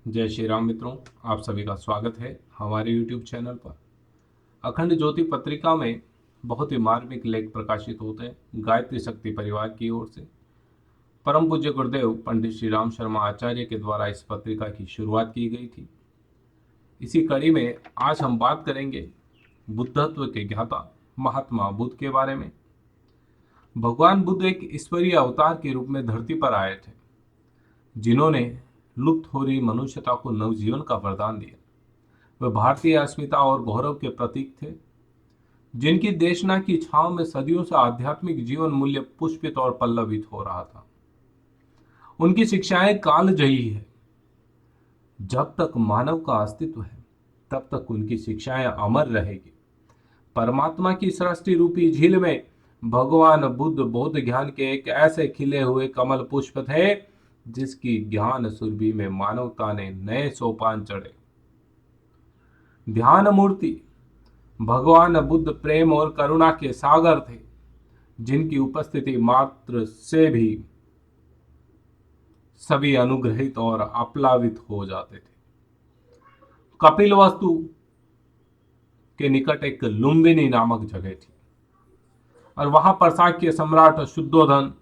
जय श्री राम मित्रों, आप सभी का स्वागत है हमारे YouTube चैनल पर। अखंड ज्योति पत्रिका में बहुत ही मार्मिक लेख प्रकाशित होते हैं गायत्री शक्ति परिवार की ओर से। परम पूज्य गुरुदेव पंडित श्री राम शर्मा आचार्य के द्वारा इस पत्रिका की शुरुआत की गई थी। इसी कड़ी में आज हम बात करेंगे बुद्धत्व के ज्ञाता महात्मा बुद्ध के बारे में। भगवान बुद्ध एक ईश्वरीय अवतार के रूप में धरती पर आए थे, जिन्होंने लुप्त हो रही मनुष्यता को नवजीवन का वरदान दिया। वे भारतीय अस्मिता और गौरव के प्रतीक थे, जिनकी देशना की छांव में सदियों से आध्यात्मिक जीवन मूल्य पुष्पित और पल्लवित हो रहा था। उनकी शिक्षाएं कालजयी है। जब तक मानव का अस्तित्व है, तब तक उनकी शिक्षाएं अमर रहेगी। परमात्मा की सृष्टि रूपी झील में भगवान बुद्ध बौद्ध ज्ञान के एक ऐसे खिले हुए कमल पुष्प थे, जिसकी ज्ञान सुरभि में मानवता ने नए सोपान चढ़े। ध्यान मूर्ति भगवान बुद्ध प्रेम और करुणा के सागर थे, जिनकी उपस्थिति मात्र से भी सभी अनुग्रहित और आप्लावित हो जाते थे। कपिल वस्तु के निकट एक लुम्बिनी नामक जगह थी, और वहां पर शाक्य सम्राट शुद्धोधन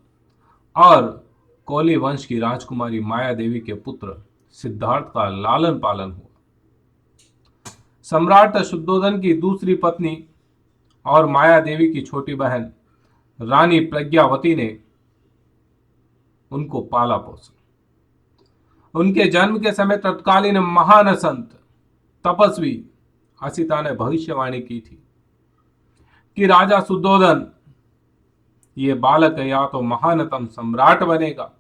और कोली वंश की राजकुमारी माया देवी के पुत्र सिद्धार्थ का लालन पालन हुआ। सम्राट शुद्धोधन की दूसरी पत्नी और माया देवी की छोटी बहन रानी प्रज्ञावती ने उनको पाला पोसा। उनके जन्म के समय तत्कालीन महान संत तपस्वी असिता ने भविष्यवाणी की थी कि राजा शुद्धोधन ये बालक या तो महानतम सम्राट बनेगा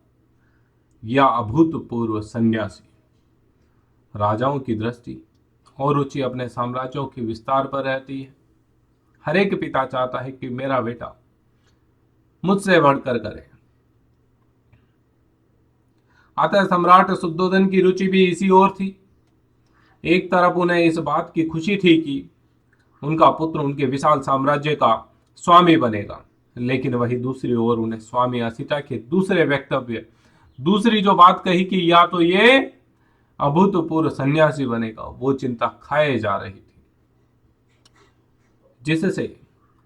या अभूतपूर्व सन्यासी। राजाओं की दृष्टि और रुचि अपने साम्राज्यों के विस्तार पर रहती है। हर एक पिता चाहता है कि मेरा बेटा मुझसे बढ़कर करे। अतः सम्राट शुद्धोधन की रुचि भी इसी ओर थी। एक तरफ उन्हें इस बात की खुशी थी कि उनका पुत्र उनके विशाल साम्राज्य का स्वामी बनेगा, लेकिन वही दूसरी ओर उन्हें स्वामी असिता के दूसरी जो बात कही कि या तो ये अभूतपूर्व सन्यासी बनेगा, वो चिंता खाए जा रही थी, जिससे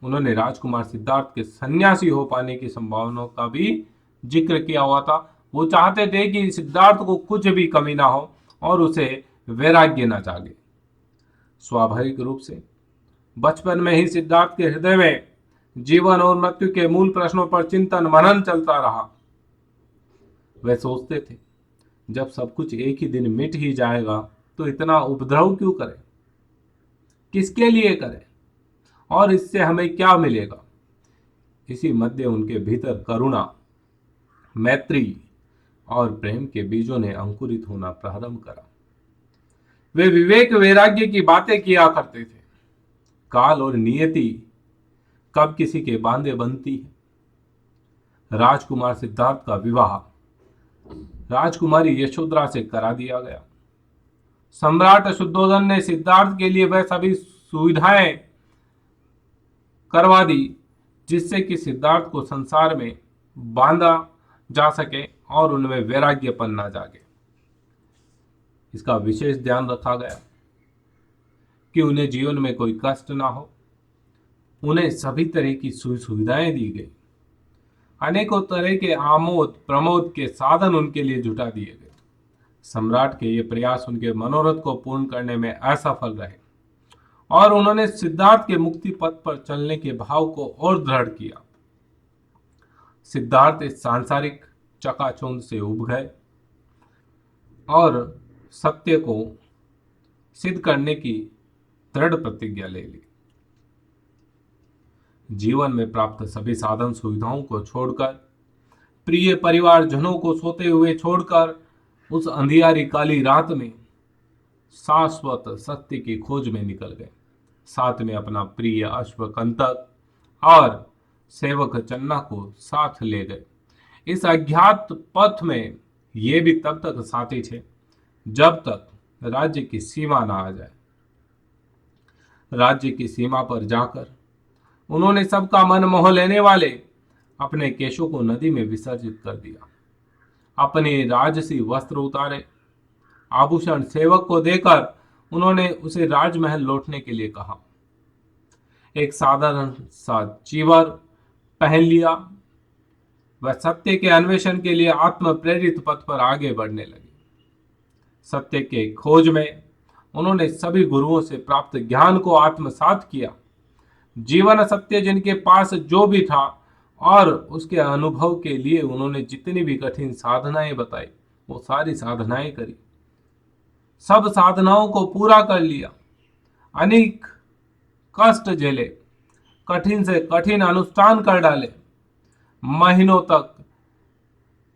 उन्होंने राजकुमार सिद्धार्थ के सन्यासी हो पाने की संभावनाओं का भी जिक्र किया हुआ था। वो चाहते थे कि सिद्धार्थ को कुछ भी कमी ना हो और उसे वैराग्य न जागे। स्वाभाविक रूप से बचपन में ही सिद्धार्थ के हृदय में जीवन और मृत्यु के मूल प्रश्नों पर चिंतन मनन चलता रहा। वे सोचते थे, जब सब कुछ एक ही दिन मिट ही जाएगा तो इतना उपद्रव क्यों करें, किसके लिए करें और इससे हमें क्या मिलेगा। इसी मध्य उनके भीतर करुणा, मैत्री और प्रेम के बीजों ने अंकुरित होना प्रारंभ करा। वे विवेक वैराग्य की बातें किया करते थे। काल और नियति कब किसी के बांधे बनती है। राजकुमार सिद्धार्थ का विवाह राजकुमारी यशोधरा से करा दिया गया। सम्राट शुद्धोधन ने सिद्धार्थ के लिए वह सभी सुविधाएं करवा दी जिससे कि सिद्धार्थ को संसार में बांधा जा सके और उनमें वैराग्यपन ना जागे। इसका विशेष ध्यान रखा गया कि उन्हें जीवन में कोई कष्ट ना हो। उन्हें सभी तरह की सुविधाएं दी गई। अनेकों तरह के आमोद प्रमोद के साधन उनके लिए जुटा दिए गए। सम्राट के ये प्रयास उनके मनोरथ को पूर्ण करने में असफल रहे और उन्होंने सिद्धार्थ के मुक्ति पथ पर चलने के भाव को और दृढ़ किया। सिद्धार्थ इस सांसारिक चकाचौंध से उब गए और सत्य को सिद्ध करने की दृढ़ प्रतिज्ञा ले ली। जीवन में प्राप्त सभी साधन सुविधाओं को छोड़कर, प्रिय परिवारजनों को सोते हुए छोड़कर, उस अंधियारी काली रात में शाश्वत सत्य की खोज में निकल गए। साथ में अपना प्रिय अश्वकंतक और सेवक चन्ना को साथ ले गए। इस अज्ञात पथ में ये भी तब तक साथी थे जब तक राज्य की सीमा ना आ जाए। राज्य की सीमा पर जाकर उन्होंने सबका मन मोह लेने वाले अपने केशों को नदी में विसर्जित कर दिया। अपने राजसी वस्त्र उतारे आभूषण सेवक को देकर उन्होंने उसे राजमहल लौटने के लिए कहा। एक साधारण सा चीवर पहन लिया। वह सत्य के अन्वेषण के लिए आत्म प्रेरित पथ पर आगे बढ़ने लगे। सत्य के खोज में उन्होंने सभी गुरुओं से प्राप्त ज्ञान को आत्मसात किया। जीवन सत्य जिनके पास जो भी था और उसके अनुभव के लिए उन्होंने जितनी भी कठिन साधनाएं बताई, वो सारी साधनाएं करी। सब साधनाओं को पूरा कर लिया। अनेक कष्ट झेले, कठिन से कठिन अनुष्ठान कर डाले, महीनों तक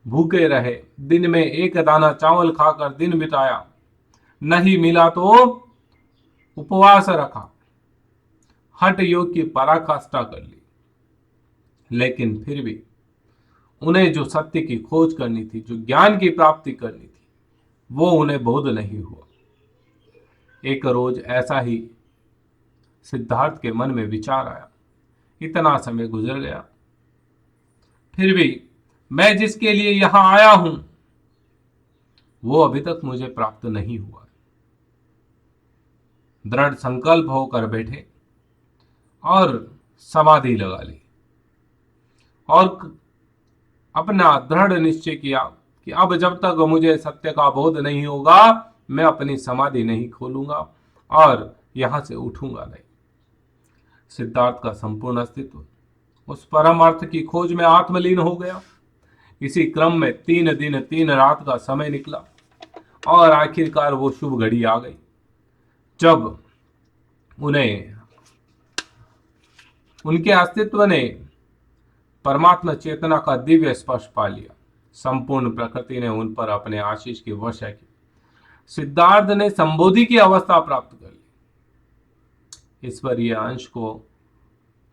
भूखे रहे, दिन में एक दाना चावल खाकर दिन बिताया, नहीं मिला तो उपवास रखा, हठ योग की पराकाष्ठा कर ली। लेकिन फिर भी उन्हें जो सत्य की खोज करनी थी, जो ज्ञान की प्राप्ति करनी थी, वो उन्हें बोध नहीं हुआ। एक रोज ऐसा ही सिद्धार्थ के मन में विचार आया। इतना समय गुजर गया, फिर भी मैं जिसके लिए यहां आया हूं वो अभी तक मुझे प्राप्त नहीं हुआ। दृढ़ संकल्प होकर बैठे और समाधि लगा ली और अपना दृढ़ निश्चय किया कि अब जब तक मुझे सत्य का बोध नहीं होगा मैं अपनी समाधि नहीं खोलूंगा और यहां से उठूंगा नहीं। सिद्धार्थ का संपूर्ण अस्तित्व उस परम अर्थ की खोज में आत्मलीन हो गया। इसी क्रम में 3 दिन 3 रात का समय निकला और आखिरकार वो शुभ घड़ी आ गई जब उन्हें उनके अस्तित्व ने परमात्मा चेतना का दिव्य स्पर्श पा लिया। संपूर्ण प्रकृति ने उन पर अपने आशीष की वर्षा की। सिद्धार्थ ने संबोधि की अवस्था प्राप्त कर ली। ईश्वरीय अंश को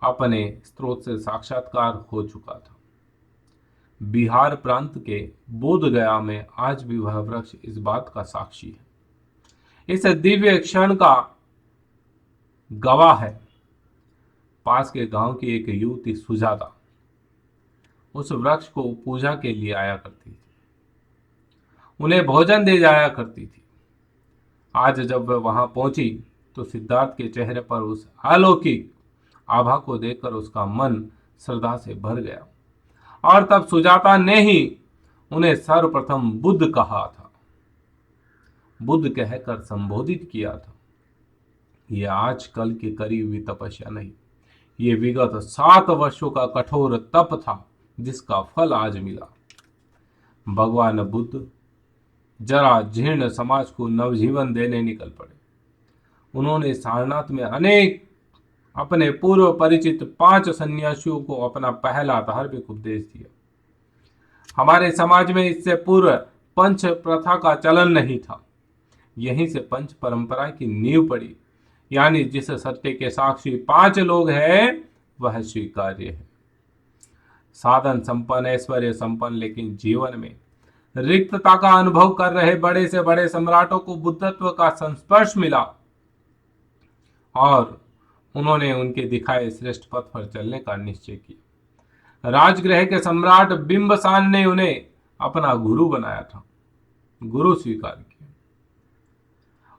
अपने स्रोत से साक्षात्कार हो चुका था। बिहार प्रांत के बोध गया में आज भी वह वृक्ष इस बात का साक्षी है। इस दिव्य क्षण का गवाह है। पास के गांव की एक युवती सुजाता उस वृक्ष को पूजा के लिए आया करती थी, उन्हें भोजन दे जाया करती थी। आज जब वह वहां पहुंची तो सिद्धार्थ के चेहरे पर उस अलौकिक आभा को देखकर उसका मन श्रद्धा से भर गया और तब सुजाता ने ही उन्हें सर्वप्रथम बुद्ध कहा था, बुद्ध कहकर संबोधित किया था। यह आजकल की करी हुई तपस्या नहीं, ये विगत 7 वर्षों का कठोर तप था जिसका फल आज मिला। भगवान बुद्ध जरा जीर्ण समाज को नवजीवन देने निकल पड़े। उन्होंने सारनाथ में अनेक अपने पूर्व परिचित 5 सन्यासियों को अपना पहला धार्मिक उपदेश दिया। हमारे समाज में इससे पूर्व पंच प्रथा का चलन नहीं था। यहीं से पंच परंपरा की नींव पड़ी, यानी जिस सत्य के साक्षी 5 लोग हैं वह स्वीकार्य है। साधन संपन्न, ऐश्वर्य संपन्न, लेकिन जीवन में रिक्तता का अनुभव कर रहे बड़े से बड़े सम्राटों को बुद्धत्व का संस्पर्श मिला और उन्होंने उनके दिखाए श्रेष्ठ पथ पर चलने का निश्चय किया। राजगृह के सम्राट बिंबसान ने उन्हें अपना गुरु बनाया था, गुरु स्वीकार किया।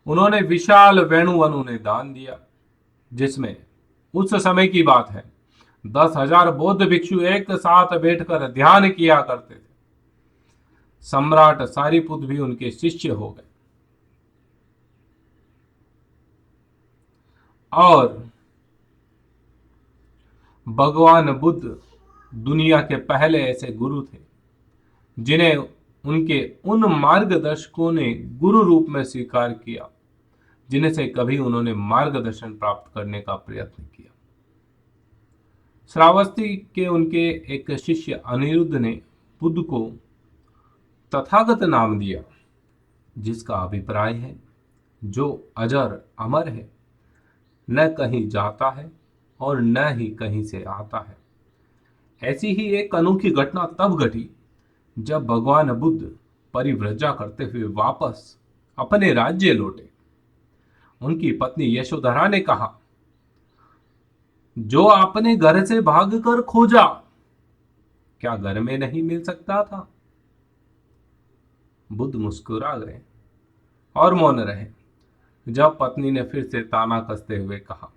उन्होंने विशाल वेणुवन उन्हें दान दिया, जिसमें उस समय की बात है 10,000 बौद्ध भिक्षु एक साथ बैठकर ध्यान किया करते थे। सम्राट सारीपुत भी उनके शिष्य हो गए और भगवान बुद्ध दुनिया के पहले ऐसे गुरु थे जिन्हें उनके उन मार्गदर्शकों ने गुरु रूप में स्वीकार किया जिन्हें से कभी उन्होंने मार्गदर्शन प्राप्त करने का प्रयत्न किया। श्रावस्ती के उनके एक शिष्य अनिरुद्ध ने बुद्ध को तथागत नाम दिया, जिसका अभिप्राय है जो अजर अमर है, न कहीं जाता है और न ही कहीं से आता है। ऐसी ही एक अनोखी घटना तब घटी जब भगवान बुद्ध परिव्रजा करते हुए वापस अपने राज्य लौटे। उनकी पत्नी यशोधरा ने कहा, जो आपने घर से भागकर खोजा क्या घर में नहीं मिल सकता था? बुद्ध मुस्कुरा गए और मौन रहे। जब पत्नी ने फिर से ताना कसते हुए कहा,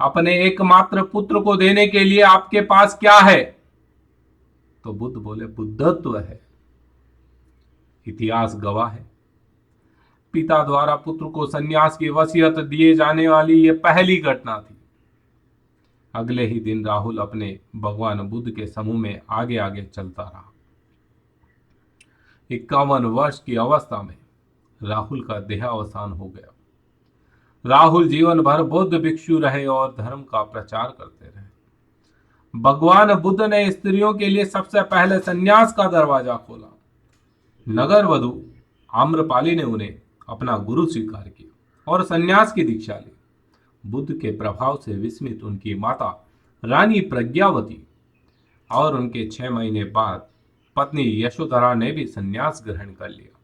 अपने एकमात्र पुत्र को देने के लिए आपके पास क्या है? तो बुद्ध बोले, बुद्धत्व है। इतिहास गवाह है, पिता द्वारा पुत्र को संन्यास की वसीयत दिए जाने वाली यह पहली घटना थी। अगले ही दिन राहुल अपने भगवान बुद्ध के समूह में आगे आगे चलता रहा। 51 वर्ष की अवस्था में राहुल का देहावसान हो गया। राहुल जीवन भर बौद्ध भिक्षु रहे और धर्म का प्रचार करते रहे। भगवान बुद्ध ने स्त्रियों के लिए सबसे पहले संन्यास का दरवाजा खोला। नगर वधु आम्रपाली ने उन्हें अपना गुरु स्वीकार किया और संन्यास की दीक्षा ली। बुद्ध के प्रभाव से विस्मित उनकी माता रानी प्रज्ञावती और उनके 6 महीने बाद पत्नी यशोधरा ने भी संन्यास ग्रहण कर लिया।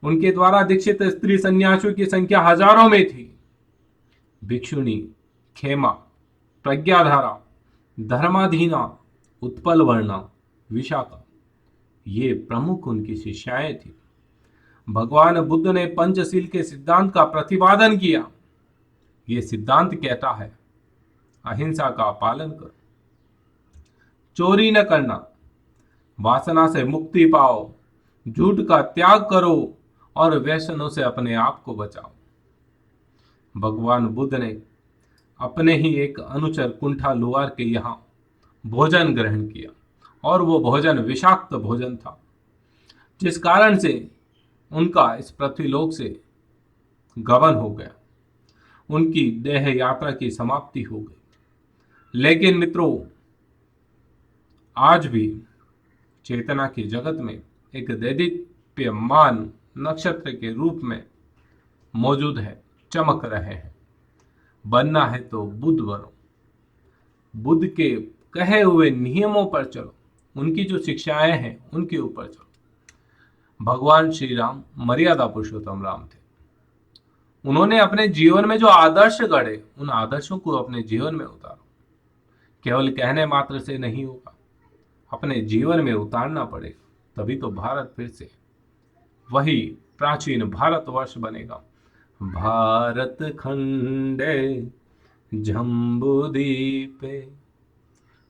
उनके द्वारा दीक्षित स्त्री संन्यासियों की संख्या हजारों में थी। भिक्षुणी, खेमा, प्रज्ञाधारा, धर्माधीना, उत्पल वर्णा, विशाखा, ये प्रमुख उनकी शिष्याएं थी। भगवान बुद्ध ने पंचशील के सिद्धांत का प्रतिपादन किया। ये सिद्धांत कहता है, अहिंसा का पालन करो, चोरी न करना, वासना से मुक्ति पाओ, झूठ का त्याग करो और व्यसनों से अपने आप को बचाओ। भगवान बुद्ध ने अपने ही एक अनुचर कुंठा लुआर के यहाँ भोजन ग्रहण किया और वो भोजन विषाक्त भोजन था, जिस कारण से उनका इस पृथ्वीलोक से गमन हो गया। उनकी देह यात्रा की समाप्ति हो गई। लेकिन मित्रों, आज भी चेतना की जगत में एक दैदीप्यमान नक्षत्र के रूप में मौजूद है, चमक रहे हैं। बनना है तो बुद्ध बनो, बुद्ध के कहे हुए नियमों पर चलो, उनकी जो शिक्षाएं हैं उनके ऊपर चलो। भगवान श्री राम मर्यादा पुरुषोत्तम राम थे। उन्होंने अपने जीवन में जो आदर्श गढ़े, उन आदर्शों को अपने जीवन में उतारो। केवल कहने मात्र से नहीं होगा, अपने जीवन में उतारना पड़ेगा, तभी तो भारत फिर से वही प्राचीन भारतवर्ष बनेगा। भारत खंडे जम्बूद्वीपे।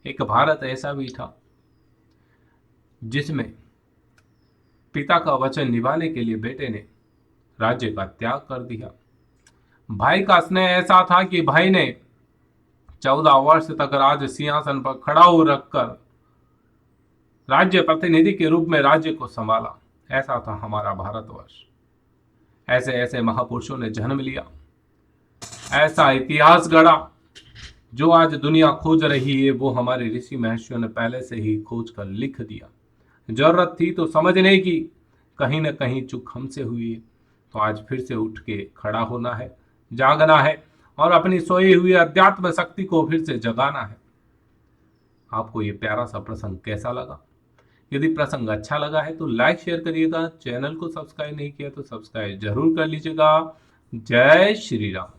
एक भारत ऐसा भी था जिसमें पिता का वचन निभाने के लिए बेटे ने राज्य का त्याग कर दिया। भाई का स्नेह ऐसा था कि भाई ने 14 वर्ष तक राज सिंहासन पर खड़ा हो रखकर राज्य प्रतिनिधि के रूप में राज्य को संभाला। ऐसा था हमारा भारतवर्ष। ऐसे ऐसे महापुरुषों ने जन्म लिया, ऐसा इतिहास गढ़ा। जो आज दुनिया खोज रही है वो हमारे ऋषि महर्षियों ने पहले से ही खोज कर लिख दिया। जरूरत थी तो समझने की, कहीं ना कहीं चूक हमसे हुई है, तो आज फिर से उठ के खड़ा होना है, जागना है और अपनी सोई हुई अध्यात्म शक्ति को फिर से जगाना है। आपको ये प्यारा सा प्रसंग कैसा लगा? यदि प्रसंग अच्छा लगा है तो लाइक शेयर करिएगा। चैनल को सब्सक्राइब नहीं किया तो सब्सक्राइब जरूर कर लीजिएगा। जय श्री राम।